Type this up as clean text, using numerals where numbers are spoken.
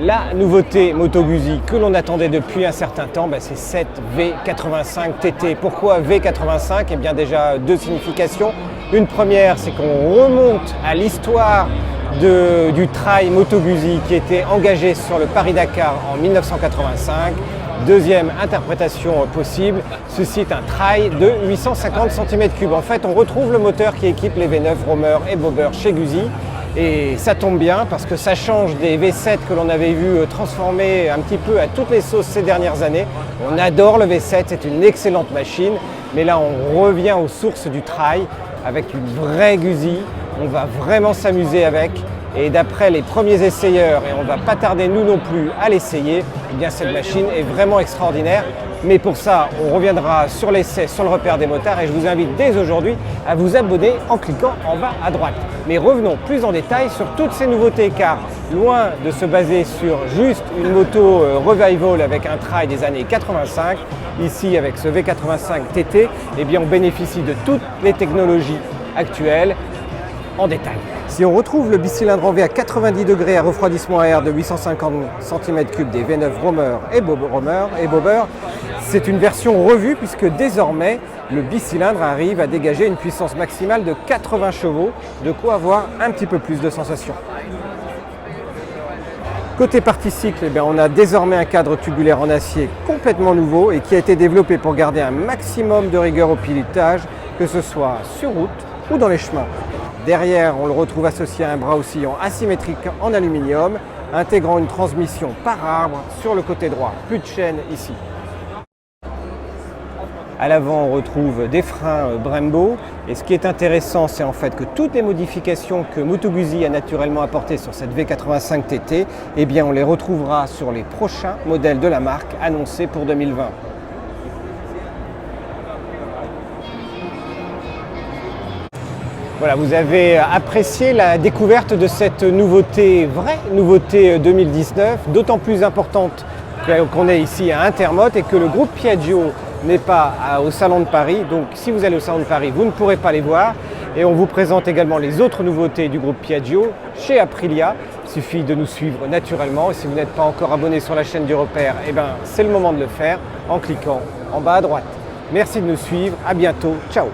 La nouveauté Moto Guzzi que l'on attendait depuis un certain temps, c'est cette V85 TT. Pourquoi V85? Eh bien déjà deux significations. Une première, c'est qu'on remonte à l'histoire du trail Moto Guzzi qui était engagé sur le Paris-Dakar en 1985. Deuxième interprétation possible, ceci est un trail de 850 cm3. En fait, on retrouve le moteur qui équipe les V9 Romer et Bobber chez Guzzi. Et ça tombe bien parce que ça change des V7 que l'on avait vu transformer un petit peu à toutes les sauces ces dernières années. On adore le V7, c'est une excellente machine. Mais là, on revient aux sources du trail avec une vraie Guzzi. On va vraiment s'amuser avec. Et d'après les premiers essayeurs, et on ne va pas tarder nous non plus à l'essayer, eh bien cette machine est vraiment extraordinaire. Mais pour ça, on reviendra sur l'essai, sur le repère des motards et je vous invite dès aujourd'hui à vous abonner en cliquant en bas à droite. Mais revenons plus en détail sur toutes ces nouveautés car loin de se baser sur juste une moto revival avec un trail des années 85, ici avec ce V85 TT, eh bien on bénéficie de toutes les technologies actuelles en détail. Si on retrouve le bicylindre en V à 90 degrés à refroidissement à air de 850 cm3 des V9 Romer et Bobber, c'est une version revue puisque désormais le bicylindre arrive à dégager une puissance maximale de 80 chevaux, de quoi avoir un petit peu plus de sensations. Côté partie cycle, on a désormais un cadre tubulaire en acier complètement nouveau et qui a été développé pour garder un maximum de rigueur au pilotage, que ce soit sur route ou dans les chemins. Derrière, on le retrouve associé à un bras oscillant asymétrique en aluminium, intégrant une transmission par arbre sur le côté droit. Plus de chaîne ici. À l'avant, on retrouve des freins Brembo. Et ce qui est intéressant, c'est en fait que toutes les modifications que Moto Guzzi a naturellement apportées sur cette V85 TT, eh bien, on les retrouvera sur les prochains modèles de la marque annoncés pour 2020. Voilà, vous avez apprécié la découverte de cette nouveauté, vraie nouveauté 2019, d'autant plus importante qu'on est ici à Intermote et que le groupe Piaggio n'est pas au Salon de Paris. Donc si vous allez au Salon de Paris, vous ne pourrez pas les voir. Et on vous présente également les autres nouveautés du groupe Piaggio chez Aprilia. Il suffit de nous suivre naturellement. Et si vous n'êtes pas encore abonné sur la chaîne du repère, c'est le moment de le faire en cliquant en bas à droite. Merci de nous suivre, à bientôt, ciao.